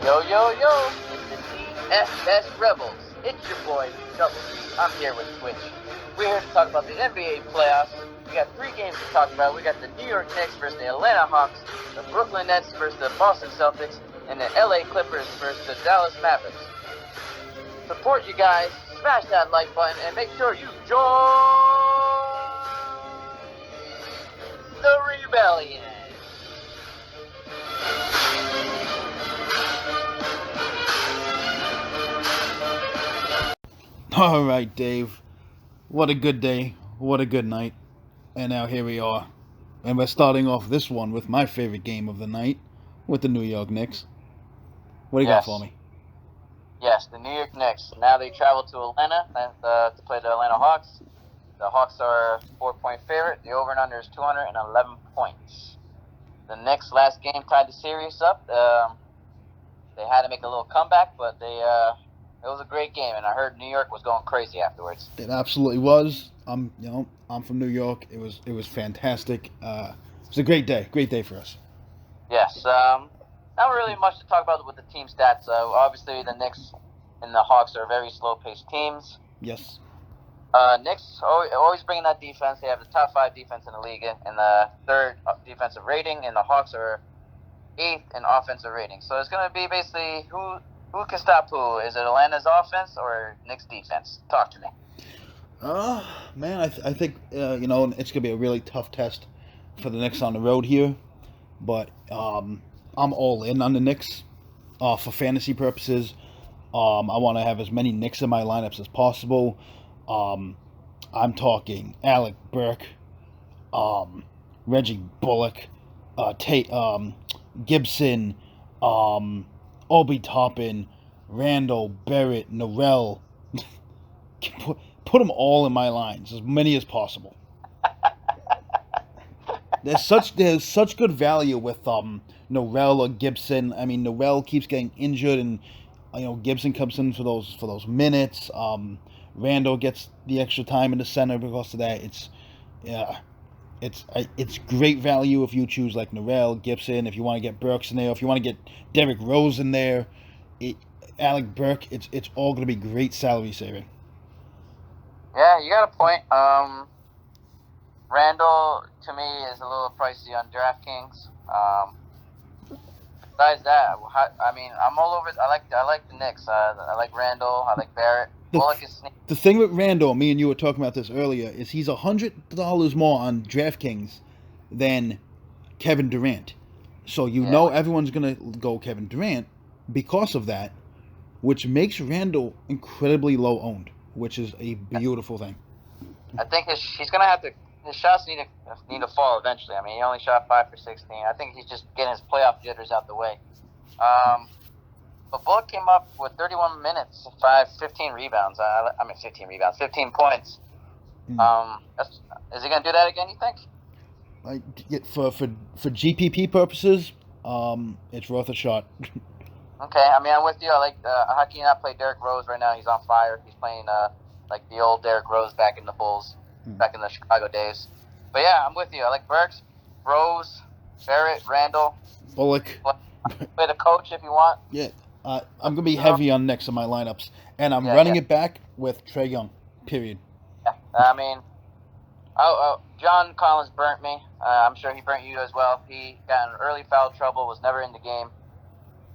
Yo, yo, yo, it's the DFS Rebels. It's your boy, Double C. I'm here with Twitch. We're here to talk about the NBA playoffs. We got 3 games to talk about. We got the New York Knicks versus the Atlanta Hawks, the Brooklyn Nets versus the Boston Celtics, and the LA Clippers versus the Dallas Mavericks. Support you guys, smash that like button, and make sure you join the Rebellion. All right, Dave. What a good day. What a good night. And now here we are. And we're starting off this one with my favorite game of the night with the New York Knicks. What do you got for me? Yes, the New York Knicks. Now they travel to Atlanta to play the Atlanta Hawks. The Hawks are a 4-point favorite. The over and under is 211 points. The Knicks last game tied the series up. They had to make a little comeback, but it was a great game, and I heard New York was going crazy afterwards. It absolutely was. I'm from New York. It was fantastic. It was a great day for us. Yes. Not really much to talk about with the team stats. Obviously, the Knicks and the Hawks are very slow-paced teams. Yes. Knicks always bringing that defense. They have the top 5 defense in the league and the 3rd defensive rating, and the Hawks are 8th in offensive rating. So it's going to be basically who can stop who? Is it Atlanta's offense or Knicks defense? Talk to me. Man, I think it's gonna be a really tough test for the Knicks on the road here, but I'm all in on the Knicks for fantasy purposes. I want to have as many Knicks in my lineups as possible. I'm talking Alec Burke, Reggie Bullock, Gibson, Obi Toppin, Randall, Barrett, Norrell. Put them all in my lines, as many as possible. There's such good value with Norrell or Gibson. I mean, Norrell keeps getting injured, and Gibson comes in for those minutes. Randall gets the extra time in the center because of that. It's great value if you choose like Norrell, Gibson. If you want to get Burks in there, if you want to get Derrick Rose in there, Alec Burke. It's all going to be great salary saving. Yeah, you got a point. Randall to me is a little pricey on DraftKings. Besides that, I'm all over. I like the Knicks. I like Randall. I like Barrett. The thing with Randall, me and you were talking about this earlier, is he's $100 more on DraftKings than Kevin Durant. So everyone's gonna go Kevin Durant because of that, which makes Randall incredibly low owned, which is a beautiful thing. I think he's gonna have to. His shots need to fall eventually. I mean, he only shot 5 for 16. I think he's just getting his playoff jitters out the way. But Bullock came up with 31 minutes, 15 rebounds. 15 points. Is he gonna do that again? You think? For GPP purposes, it's worth a shot. Okay, I mean, I'm with you. I like how can you not play Derrick Rose right now? He's on fire. He's playing like the old Derrick Rose back in the Bulls, back in the Chicago days. But yeah, I'm with you. I like Burks, Rose, Barrett, Randall, Bullock. Play the coach if you want. Yeah, I'm gonna be heavy on Knicks in my lineups, and I'm running it back with Trae Young. Period. Yeah, I mean, John Collins burnt me. I'm sure he burnt you as well. He got in early foul trouble, was never in the game.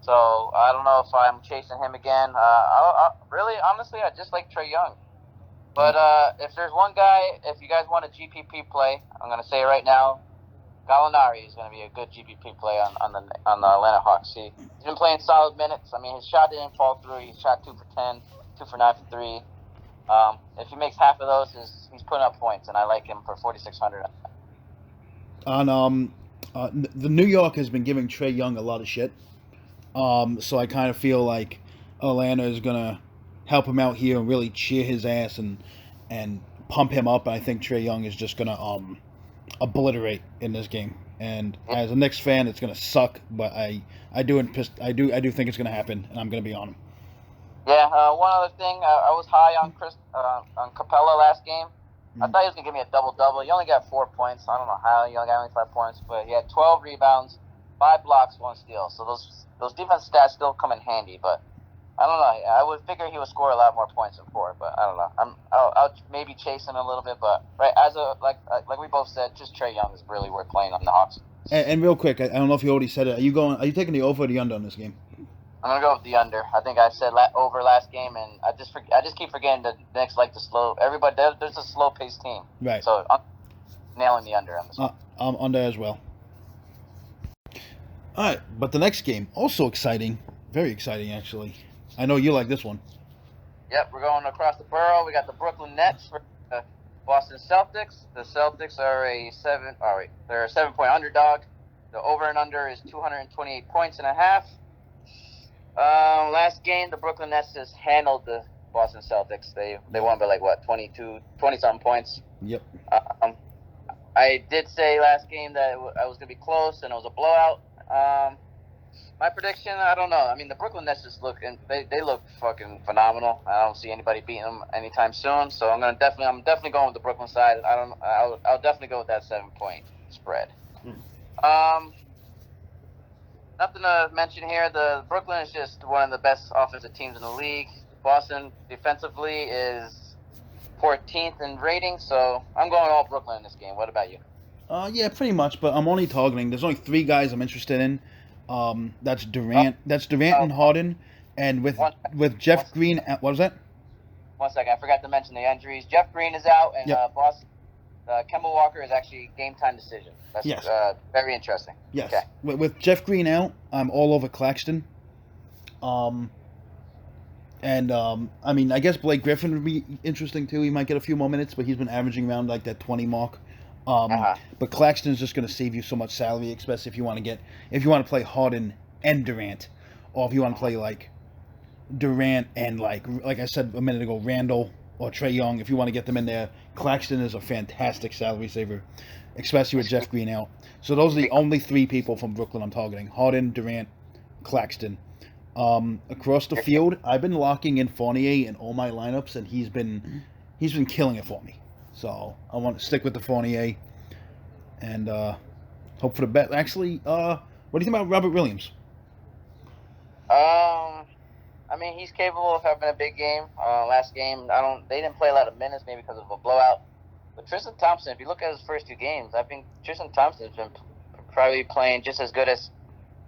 So I don't know if I'm chasing him again. Really, honestly, I just like Trae Young. But if there's one guy, if you guys want a GPP play, I'm going to say it right now, Gallinari is going to be a good GPP play on the Atlanta Hawks. He's been playing solid minutes. I mean, his shot didn't fall through. He shot 2 for 10, 2 for 9 for 3. If he makes half of those, he's putting up points, and I like him for 4,600. The New York has been giving Trae Young a lot of shit. So I kind of feel like Atlanta is gonna help him out here and really cheer his ass and pump him up. I think Trae Young is just gonna obliterate in this game. And as a Knicks fan, it's gonna suck, but I do think it's gonna happen, and I'm gonna be on him. Yeah. One other thing, I was high on Capella last game. I thought he was gonna give me a double-double. He only got 4 points. I don't know how he only got 5 points, but he had 12 rebounds, 5 blocks, 1 steal. So those defense stats still come in handy, but I don't know. I would figure he would score a lot more points than 4, but I don't know. I'll maybe chase him a little bit, but right as a like we both said, just Trae Young is really worth playing on the Hawks. And real quick, I don't know if you already said it. Are you taking the over or the under on this game? I'm gonna go with the under. I think I said over last game, and I just keep forgetting that the Knicks like to slow everybody. There's a slow paced team, Right? So I'm nailing the under on this one. I'm under as well. All right, but the next game also exciting, very exciting actually. I know you like this one. Yep, we're going across the borough. We got the Brooklyn Nets for the Boston Celtics. The Celtics are they're a 7-point underdog. The over and under is 228 points and a half. Last game, the Brooklyn Nets just handled the Boston Celtics. They won by 20-something points. Yep. I did say last game that I was going to be close and it was a blowout. My prediction, I don't know. I mean, the Brooklyn Nets just they look fucking phenomenal. I don't see anybody beating them anytime soon. So I'm definitely going with the Brooklyn side. I'll definitely go with that 7-point spread. Nothing to mention here. The Brooklyn is just one of the best offensive teams in the league. Boston defensively is 14th in rating, so I'm going all Brooklyn in this game. What about you? Yeah, pretty much. But I'm only targeting. There's only 3 guys I'm interested in. That's Durant. That's Durant and Harden, and with Jeff Green. What was that? 1 second, I forgot to mention the injuries. Jeff Green is out, and Boston. Kemba Walker is actually game time decision. That's very interesting. Yes. Okay. With Jeff Green out, I'm all over Claxton. I mean, I guess Blake Griffin would be interesting too. He might get a few more minutes, but he's been averaging around like that 20 mark. But Claxton's just going to save you so much salary, especially if you want to play Harden and Durant, or if you want to play like Durant and like I said a minute ago, Randall or Trae Young. If you want to get them in there, Claxton is a fantastic salary saver, especially with Jeff Green out. So those are the only 3 people from Brooklyn I'm targeting: Harden, Durant, Claxton. Across the field, I've been locking in Fournier in all my lineups, and he's been killing it for me. So I want to stick with the Fournier and hope for the best. Actually, what do you think about Robert Williams? I mean, he's capable of having a big game. Last game, they didn't play a lot of minutes, maybe because of a blowout. But Tristan Thompson, if you look at his first 2 games, I think Tristan Thompson's been probably playing just as good as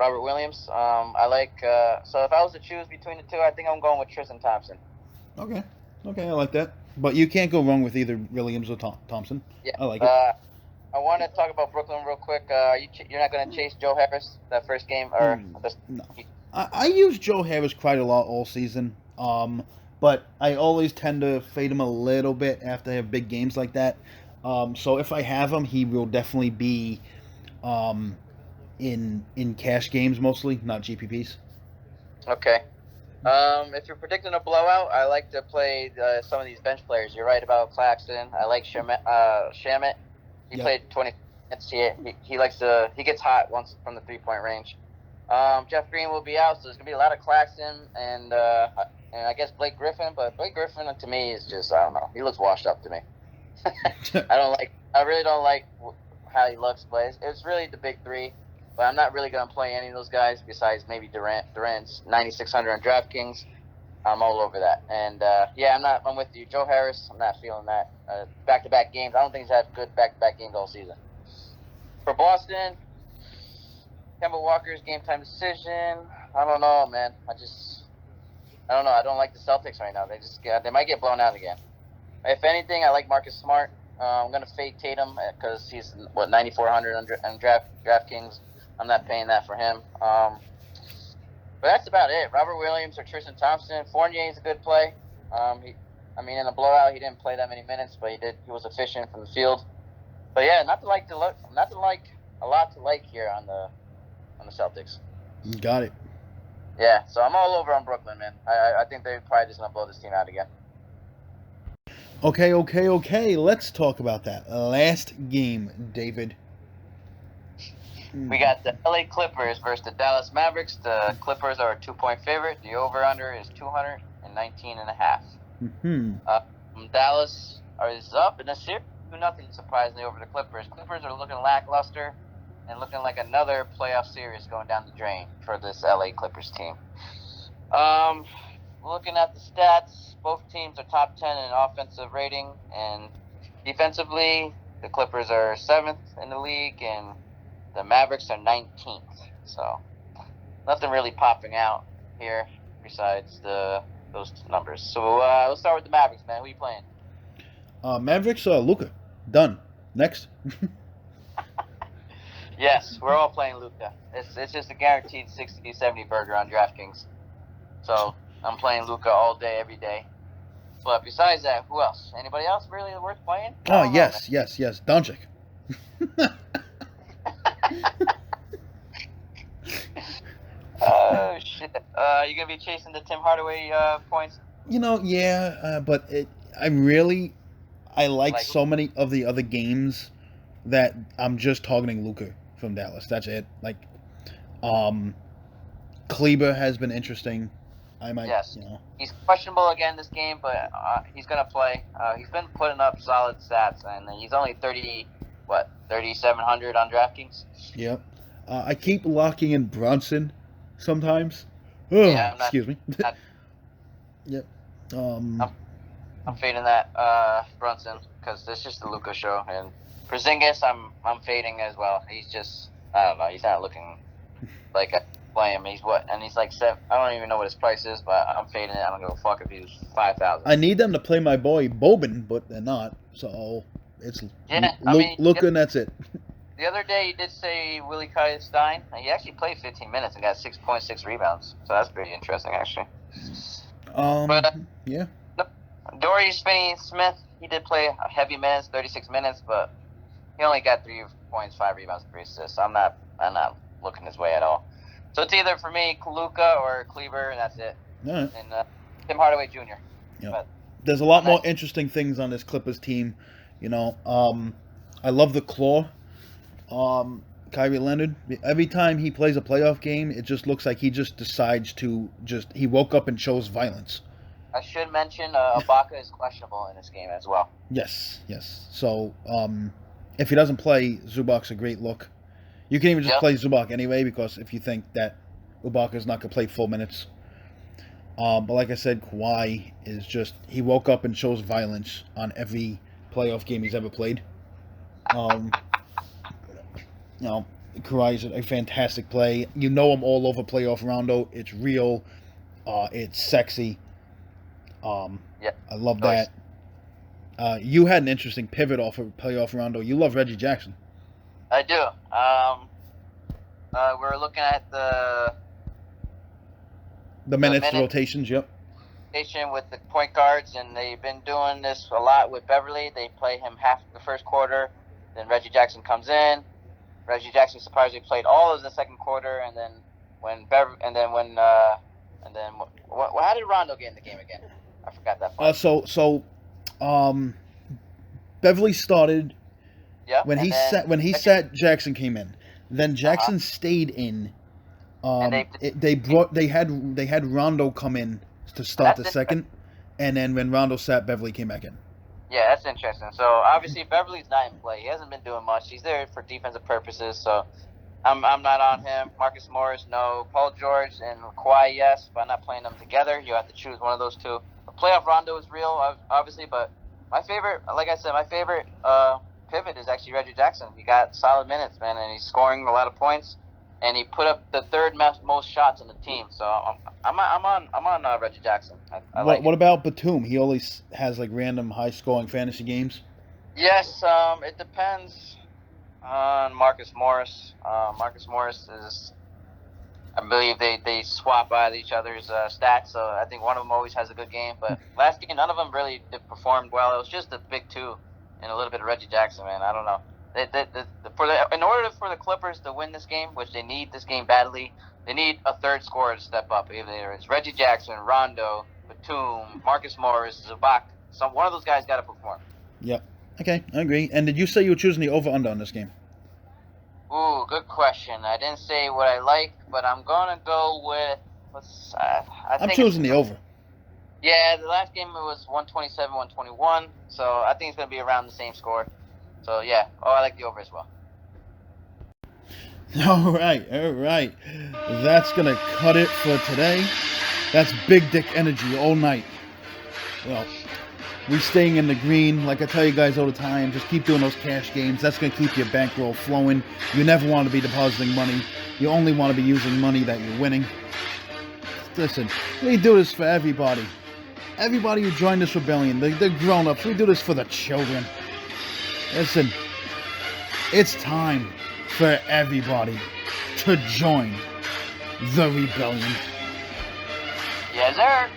Robert Williams. I like. So if I was to choose between the 2, I think I'm going with Tristan Thompson. Okay, I like that. But you can't go wrong with either Williams or Thompson. Yeah, I like it. I want to talk about Brooklyn real quick. You're not going to chase Joe Harris that first game, or no? I use Joe Harris quite a lot all season. But I always tend to fade him a little bit after I have big games like that. So if I have him, he will definitely be in cash games mostly, not GPPs. Okay. If you're predicting a blowout, I like to play some of these bench players. You're right about Claxton. I like Shamet. He played 20 minutes. He gets hot once from the 3-point range. Jeff Green will be out, so there's gonna be a lot of Claxton and I guess Blake Griffin. But Blake Griffin to me is just, I don't know. He looks washed up to me. I really don't like how he looks, but it's really the big 3. But I'm not really going to play any of those guys besides maybe Durant. Durant's 9,600 on DraftKings. I'm all over that. And, I'm with you. Joe Harris, I'm not feeling that. Back-to-back games. I don't think he's had good back-to-back games all season. For Boston, Kemba Walker's game-time decision. I don't know, man. I don't know. I don't like the Celtics right now. They might get blown out again. If anything, I like Marcus Smart. I'm going to fade Tatum because he's, 9,400 on DraftKings. I'm not paying that for him. But that's about it. Robert Williams or Tristan Thompson. Fournier is a good play. In a blowout, he didn't play that many minutes, but he was efficient from the field. But yeah, not a lot to like here on the Celtics. Got it. Yeah, so I'm all over on Brooklyn, man. I think they're probably just gonna blow this team out again. Okay. Let's talk about that last game, David. We got the LA Clippers versus the Dallas Mavericks. The Clippers are a 2-point favorite. The over-under is 219.5. Dallas is up in the series 2-0 surprisingly over the Clippers. Clippers are looking lackluster. and looking like another playoff series going down the drain for this LA Clippers team. Um, Looking at the stats, both teams are top 10 in offensive rating, and defensively, the Clippers are 7th in the league, and the Mavericks are 19th. So, nothing really popping out here besides those numbers. So, let's start with the Mavericks, man. Who are you playing? Mavericks, Luka. Done. Next. Yes, we're all playing Luka. It's just a guaranteed 60, 70 burger on DraftKings. So, I'm playing Luka all day, every day. But besides that, who else? Anybody else really worth playing? Oh, yes. Doncic. Oh, shit. You going to be chasing the Tim Hardaway points? But I like so many of the other games that I'm just targeting Luka from Dallas. That's it. Kleber has been interesting. I might, yes. He's questionable again this game, but he's going to play. He's been putting up solid stats, and he's only 3,700 on DraftKings? Yep. I keep locking in Brunson sometimes. Yeah, excuse me. Yep. I'm fading that Brunson because it's just the Luka show, and Porzingis I'm fading as well. He's just, I don't know, he's not looking like I play him. He's like 7. I don't even know what his price is, but I'm fading it. I don't give a fuck if he's 5,000. I need them to play my boy Boban, but they're not. So it's Luka, and that's it. The other day he did say Willie Cauley-Stein. He actually played 15 minutes and got 6.6 rebounds. So that's pretty interesting, actually. Yeah. Dorian Finney-Smith, he did play heavy minutes, 36 minutes, but he only got 3 points, 5 rebounds, 3 assists. I'm not looking his way at all. So it's either for me, Luka or Kleber, and that's it. All right. And Tim Hardaway Jr. Yeah. There's a lot more interesting things on this Clippers team. I love the claw. Kyrie Leonard. Every time he plays a playoff game, it just looks like he just decides to he woke up and chose violence. I should mention Ibaka is questionable in this game as well. Yes. So, if he doesn't play, Zubac's a great look. You can even just play Zubac anyway, because if you think that Ibaka is not going to play full minutes. But like I said, Kawhi is he woke up and chose violence on every playoff game he's ever played. Kawhi's a fantastic play. Him all over playoff Rondo. It's real. It's sexy. I love that. You had an interesting pivot off of playoff Rondo. You love Reggie Jackson. I do. We're looking at the minutes, the rotations. Yep. Rotation with the point guards, and they've been doing this a lot with Beverly. They play him half the first quarter, then Reggie Jackson comes in. Reggie Jackson surprisingly played all of the second quarter, and then how did Rondo get in the game again? I forgot that part. Beverly started. Yep. When he sat, Jackson came in. Then Jackson stayed in. They had Rondo come in to start the second, and then when Rondo sat, Beverly came back in. Yeah, that's interesting. So obviously Beverly's not in play. He hasn't been doing much. He's there for defensive purposes. So I'm not on him. Marcus Morris, no. Paul George and Kawhi, yes, but I'm not playing them together. You have to choose one of those two. The playoff Rondo is real, obviously, but my favorite, like I said, pivot is actually Reggie Jackson. He got solid minutes, man, and he's scoring a lot of points, and he put up the third most shots on the team. So I'm on Reggie Jackson. What about Batum? He always has random high scoring fantasy games. Yes, it depends on Marcus Morris. Marcus Morris is, I believe they swap out each other's stats, so I think one of them always has a good game. But last game, none of them really performed well. It was just the big two and a little bit of Reggie Jackson, man. I don't know. In order for the Clippers to win this game, which they need this game badly, they need a third scorer to step up. Either it's Reggie Jackson, Rondo, Batum, Marcus Morris, Zubac. One of those guys got to perform. Yep. Okay, I agree. And did you say you were choosing the over-under on this game? Ooh, good question. I didn't say what I like, but I'm going to go with... I'm choosing the over. Yeah, the last game it was 127-121, so I think it's going to be around the same score. So, yeah. I like the over as well. All right. That's gonna cut it for today. That's big dick energy all night. Well, we staying in the green. Like I tell you guys all the time, just keep doing those cash games. That's gonna keep your bankroll flowing. You never want to be depositing money. You only want to be using money that you're winning. Listen, we do this for everybody. Everybody who joined this rebellion, the grown-ups, we do this for the children. Listen, it's time for everybody to join the rebellion. Yes, sir.